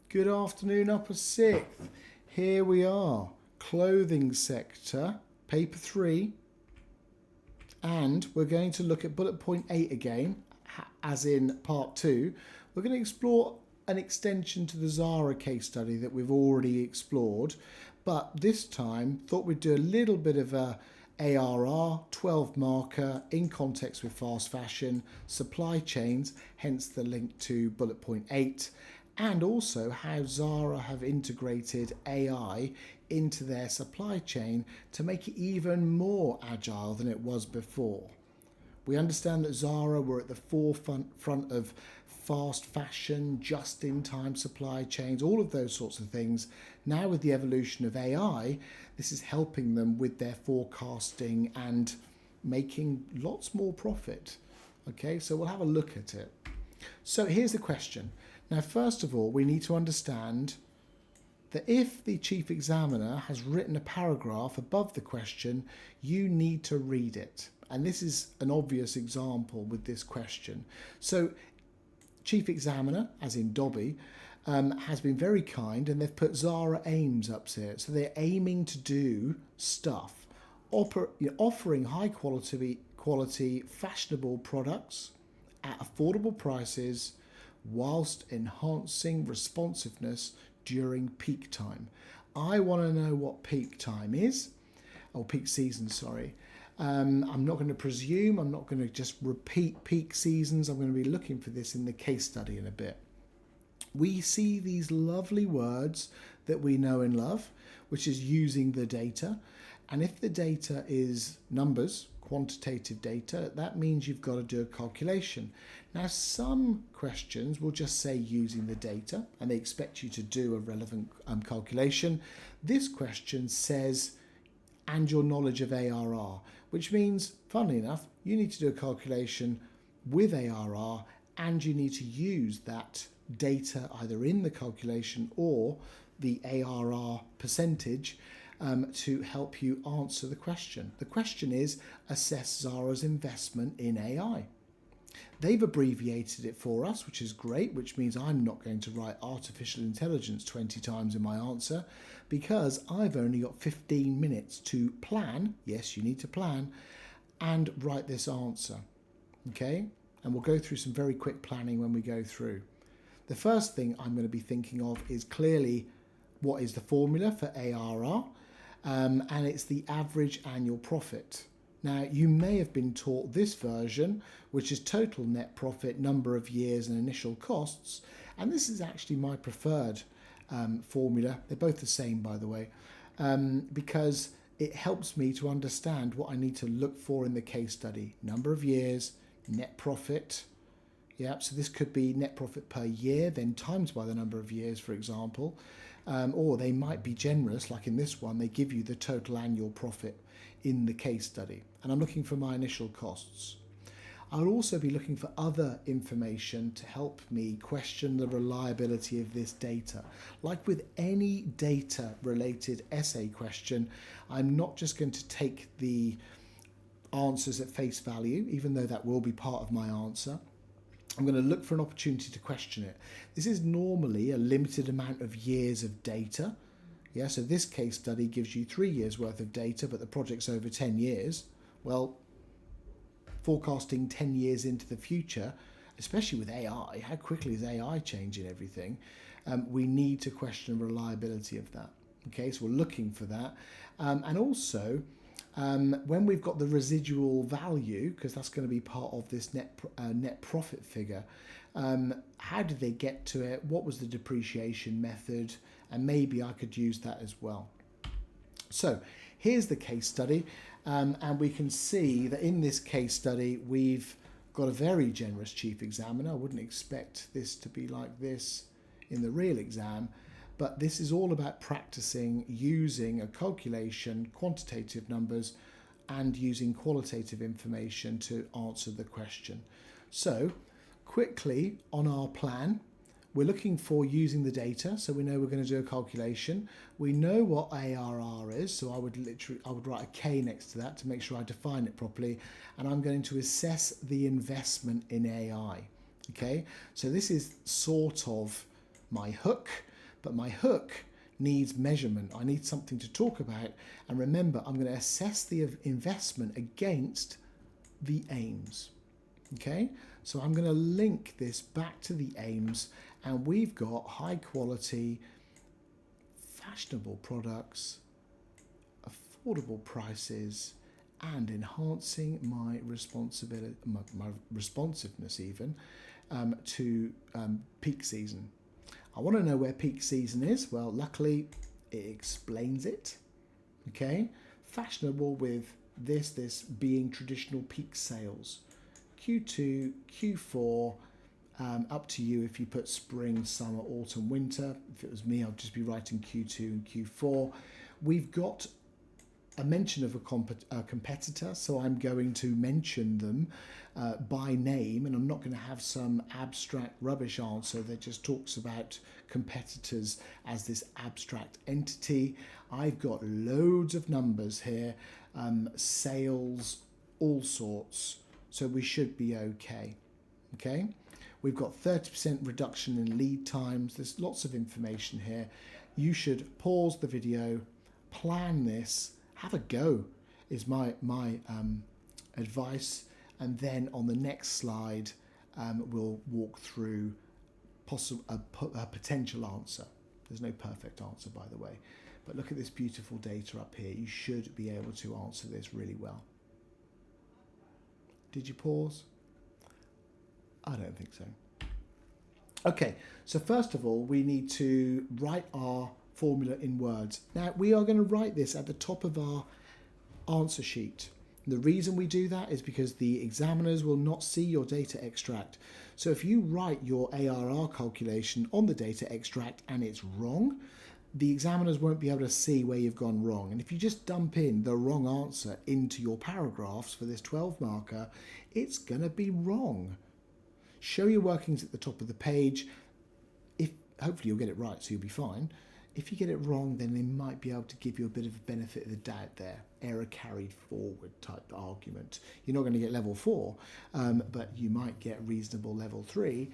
Good afternoon, upper sixth. Here we are, clothing sector, paper 3, and we're going to look at bullet point 8 again, as in part 2. We're going to explore an extension to the Zara case study that we've already explored, but this time thought we'd do a little bit of a ARR, 12 marker, in context with fast fashion, supply chains, hence the link to bullet point 8, and also how Zara have integrated AI into their supply chain to make it even more agile than it was before. We understand that Zara were at the forefront of fast fashion, just-in-time supply chains, all of those sorts of things. Now with the evolution of AI, this is helping them with their forecasting and making lots more profit. Okay, so we'll have a look at it. So here's the question. Now, first of all, we need to understand that if the chief examiner has written a paragraph above the question, you need to read it. And this is an obvious example with this question. So chief examiner, as in Dobby, has been very kind, and they've put Zara aims up here. So they're aiming to do stuff, offering high quality, fashionable products at affordable prices, whilst enhancing responsiveness during peak time. I want to know what peak time is, or peak season, sorry. I'm not going to presume, I'm not going to just repeat peak seasons. I'm going to be looking for this in the case study in a bit. We see these lovely words that we know and love, which is using the data. And if the data is numbers, quantitative data, that means you've got to do a calculation. Now, some questions will just say using the data, and they expect you to do a relevant calculation. This question says, and your knowledge of ARR, which means, funnily enough, you need to do a calculation with ARR, and you need to use that data either in the calculation or the ARR percentage to help you answer the question. The question is, assess Zara's investment in AI. They've abbreviated it for us, which is great, which means I'm not going to write artificial intelligence 20 times in my answer, because I've only got 15 minutes to plan, yes, you need to plan, and write this answer. Okay? And we'll go through some very quick planning when we go through. The first thing I'm going to be thinking of is clearly what is the formula for ARR, and it's the average annual profit. Now, you may have been taught this version, which is total net profit, number of years and initial costs, and this is actually my preferred formula. They're both the same, by the way, because it helps me to understand what I need to look for in the case study. Number of years, net profit. Yeah, so this could be net profit per year, then times by the number of years, for example. Or they might be generous, like in this one, they give you the total annual profit in the case study. And I'm looking for my initial costs. I'll also be looking for other information to help me question the reliability of this data. Like with any data-related essay question, I'm not just going to take the answers at face value, even though that will be part of my answer. I'm going to look for an opportunity to question it. This is normally a limited amount of years of data. Yeah, so this case study gives you 3 years worth of data, but the project's over 10 years. Well, forecasting 10 years into the future, especially with AI, how quickly is AI changing everything? We need to question the reliability of that. Okay, so we're looking for that. And also, when we've got the residual value, because that's going to be part of this net profit figure, how did they get to it? What was the depreciation method? And maybe I could use that as well. So here's the case study, and we can see that in this case study we've got a very generous chief examiner. I wouldn't expect this to be like this in the real exam, but this is all about practicing using a calculation, quantitative numbers, and using qualitative information to answer the question. So quickly on our plan, we're looking for using the data, so we know we're going to do a calculation. We know what ARR is, so I would write a K next to that to make sure I define it properly, and I'm going to assess the investment in AI. Okay, so this is sort of my hook. but my hook needs measurement. I need something to talk about. And remember, I'm going to assess the investment against the aims. Okay, so I'm going to link this back to the aims, and we've got high quality, fashionable products, affordable prices, and enhancing my responsibility, my responsiveness even to peak season. I want to know where peak season is. Well, luckily it explains it. Okay, fashionable with this being traditional peak sales. Q2, Q4, up to you if you put spring, summer, autumn, winter. If it was me, I'd just be writing Q2 and Q4. We've got a mention of a competitor, so I'm going to mention them by name, and I'm not going to have some abstract rubbish answer that just talks about competitors as this abstract entity. I've got loads of numbers here, sales, all sorts, so we should be okay. Okay, we've got 30% reduction in lead times. There's lots of information here. You should pause the video, plan this, have a go is my advice, and then on the next slide we'll walk through a potential answer. There's no perfect answer, by the way, but look at this beautiful data up here. You should be able to answer this really well. Did you pause? I don't think so. Okay, so first of all we need to write our formula in words. Now we are going to write this at the top of our answer sheet. The reason we do that is because the examiners will not see your data extract. So if you write your ARR calculation on the data extract and it's wrong, the examiners won't be able to see where you've gone wrong. And if you just dump in the wrong answer into your paragraphs for this 12 marker, it's going to be wrong. Show your workings at the top of the page. Hopefully you'll get it right, so you'll be fine. If you get it wrong, then they might be able to give you a bit of a benefit of the doubt there. Error carried forward type argument. You're not going to get level 4, but you might get reasonable level 3.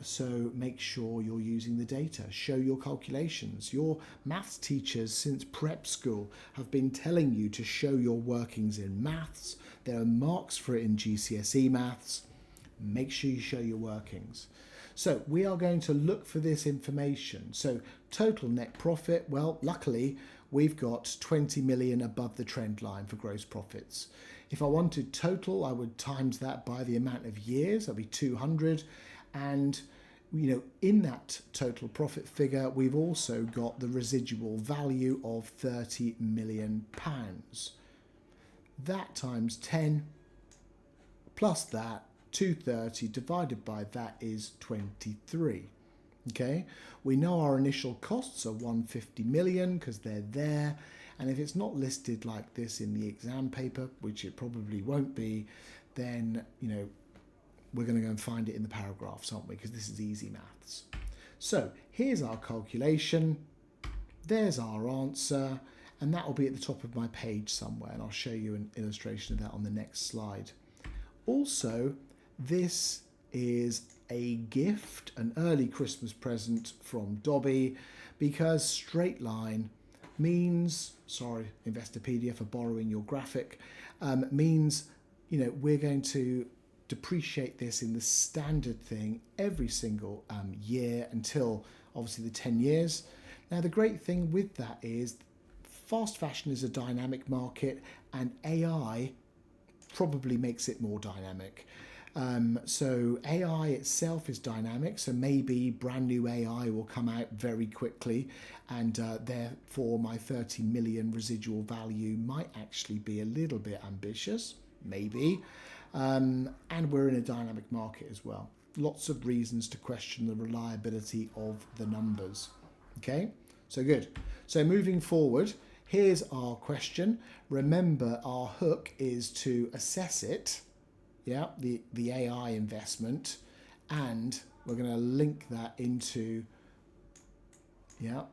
So make sure you're using the data. Show your calculations. Your maths teachers since prep school have been telling you to show your workings in maths. There are marks for it in GCSE maths. Make sure you show your workings. So we are going to look for this information. So total net profit, well, luckily we've got 20 million above the trend line for gross profits. If I wanted total, I would times that by the amount of years, that'd be 200. And in that total profit figure, we've also got the residual value of 30 million pounds. That times 10 plus that, 230 divided by that is 23. Okay, we know our initial costs are 150 million because they're there, and if it's not listed like this in the exam paper, which it probably won't be, then we're going to go and find it in the paragraphs, aren't we? Because this is easy maths. So here's our calculation, there's our answer, and that will be at the top of my page somewhere, and I'll show you an illustration of that on the next slide. Also, this is a gift, an early Christmas present from Dobby, because straight line means, sorry Investopedia for borrowing your graphic, means we're going to depreciate this in the standard thing every single year until obviously the 10 years. Now the great thing with that is fast fashion is a dynamic market, and AI probably makes it more dynamic. So AI itself is dynamic, so maybe brand new AI will come out very quickly, and therefore my 30 million residual value might actually be a little bit ambitious, maybe. And we're in a dynamic market as well. Lots of reasons to question the reliability of the numbers. Okay, so good. So moving forward, here's our question. Remember, our hook is to assess it. Yeah, the AI investment, and we're going to link that into,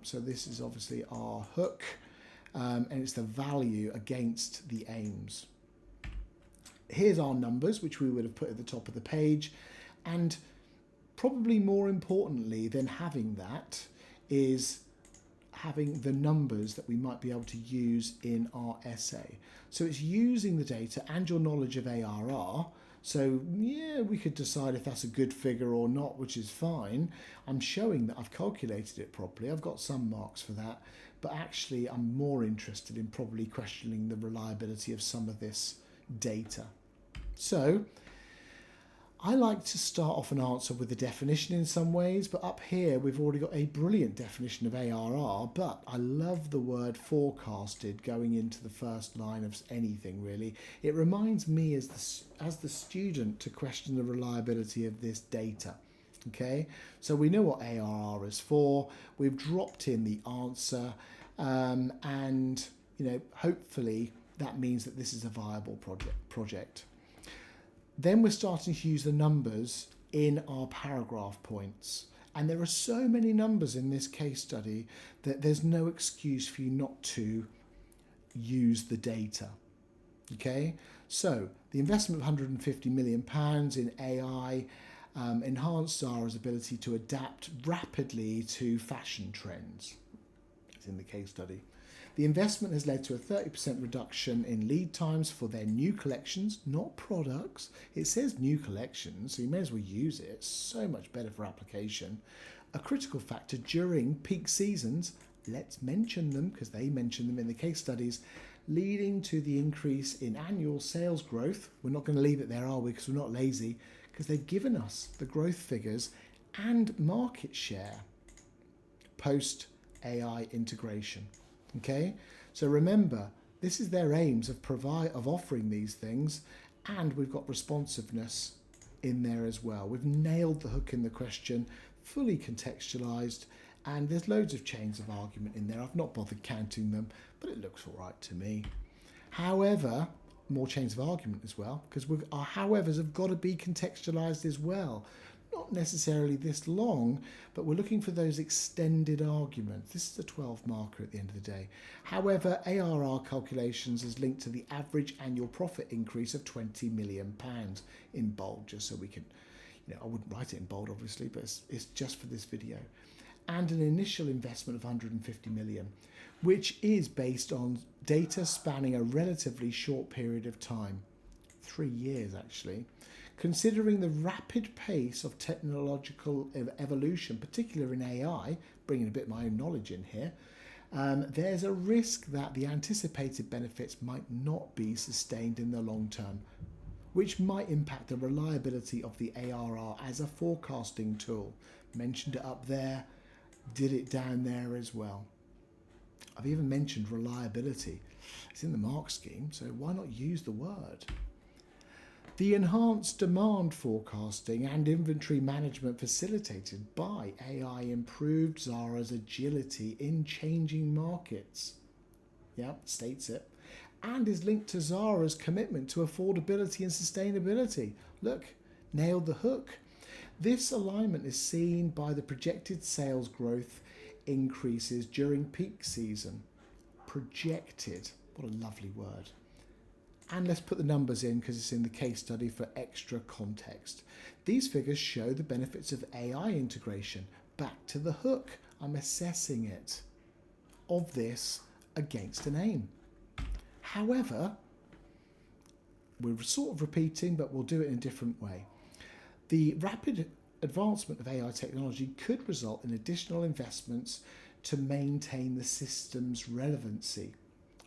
so this is obviously our hook, and it's the value against the aims. Here's our numbers, which we would have put at the top of the page, and probably more importantly than having that is having the numbers that we might be able to use in our essay. So it's using the data and your knowledge of ARR. So yeah, we could decide if that's a good figure or not, which is fine. I'm showing that I've calculated it properly. I've got some marks for that, but actually I'm more interested in probably questioning the reliability of some of this data. So I like to start off an answer with a definition in some ways, but up here we've already got a brilliant definition of ARR, but I love the word forecasted going into the first line of anything really. It reminds me as the student to question the reliability of this data. Okay, so we know what ARR is for, we've dropped in the answer, and hopefully that means that this is a viable project. Then we're starting to use the numbers in our paragraph points. And there are so many numbers in this case study that there's no excuse for you not to use the data. Okay, so the investment of £150 million in AI enhanced Zara's ability to adapt rapidly to fashion trends. It's in the case study. The investment has led to a 30% reduction in lead times for their new collections, not products. It says new collections, so you may as well use it. It's so much better for application. A critical factor during peak seasons, let's mention them because they mention them in the case studies, leading to the increase in annual sales growth. We're not going to leave it there, are we? Because we're not lazy, because they've given us the growth figures and market share post AI integration. Okay, so remember, this is their aims of offering these things, and we've got responsiveness in there as well. We've nailed the hook in the question, fully contextualized, and there's loads of chains of argument in there. I've not bothered counting them, but it looks all right to me. However, more chains of argument as well, because our howevers have got to be contextualized as well. Not necessarily this long, but we're looking for those extended arguments. This is a 12 marker at the end of the day. However, ARR calculations is linked to the average annual profit increase of £20 million in bold, just so we can, I wouldn't write it in bold obviously, but it's just for this video. And an initial investment of 150 million, which is based on data spanning a relatively short period of time, 3 years actually. Considering the rapid pace of technological evolution, particularly in AI, bringing a bit of my own knowledge in here, there's a risk that the anticipated benefits might not be sustained in the long term, which might impact the reliability of the ARR as a forecasting tool. Mentioned it up there, did it down there as well. I've even mentioned reliability. It's in the mark scheme, so why not use the word? The enhanced demand forecasting and inventory management facilitated by AI improved Zara's agility in changing markets. Yep, states it. And is linked to Zara's commitment to affordability and sustainability. Look, nailed the hook. This alignment is seen by the projected sales growth increases during peak season. Projected. What a lovely word. And let's put the numbers in because it's in the case study for extra context. These figures show the benefits of AI integration. Back to the hook. I'm assessing it of this against an aim. However, we're sort of repeating, but we'll do it in a different way. The rapid advancement of AI technology could result in additional investments to maintain the system's relevancy.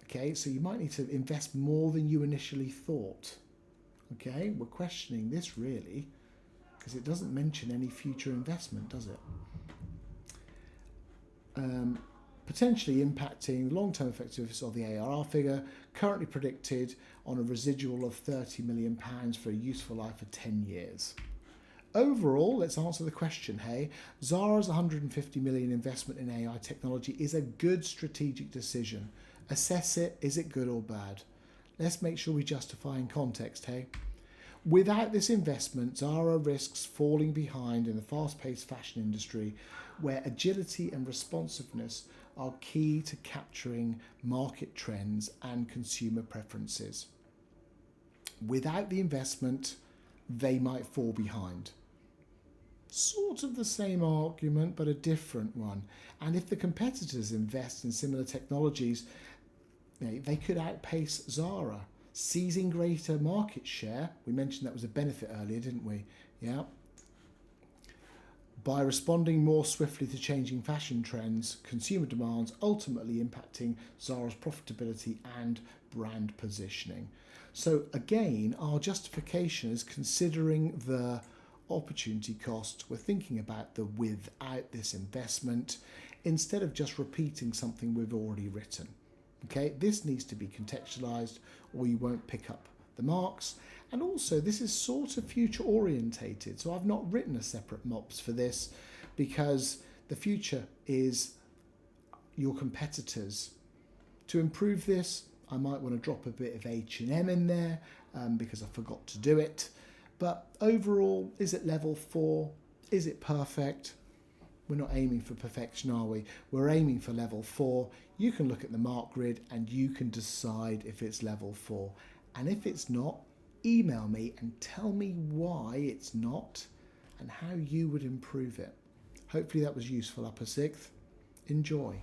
Okay, so you might need to invest more than you initially thought. Okay, we're questioning this really because it doesn't mention any future investment, does it? Potentially impacting long-term effectiveness of the ARR figure, currently predicted on a residual of £30 million for a useful life of 10 years. Overall, let's answer the question, hey, Zara's 150 million investment in AI technology is a good strategic decision. Assess it, is it good or bad? Let's make sure we justify in context, hey? Without this investment, Zara risks falling behind in the fast-paced fashion industry where agility and responsiveness are key to capturing market trends and consumer preferences. Without the investment, they might fall behind. Sort of the same argument, but a different one. And if the competitors invest in similar technologies, they could outpace Zara, seizing greater market share. We mentioned that was a benefit earlier, didn't we? Yeah. By responding more swiftly to changing fashion trends, consumer demands, ultimately impacting Zara's profitability and brand positioning. So again, our justification is considering the opportunity cost. We're thinking about the without this investment instead of just repeating something we've already written. Okay, this needs to be contextualized or you won't pick up the marks. And also this is sort of future orientated. So I've not written a separate MOPS for this because the future is your competitors. To improve this, I might want to drop a bit of H&M in there because I forgot to do it. But overall, is it level 4? Is it perfect? We're not aiming for perfection, are we? We're aiming for level 4. You can look at the mark grid and you can decide if it's level 4. And if it's not, email me and tell me why it's not and how you would improve it. Hopefully that was useful, Upper 6th. Enjoy.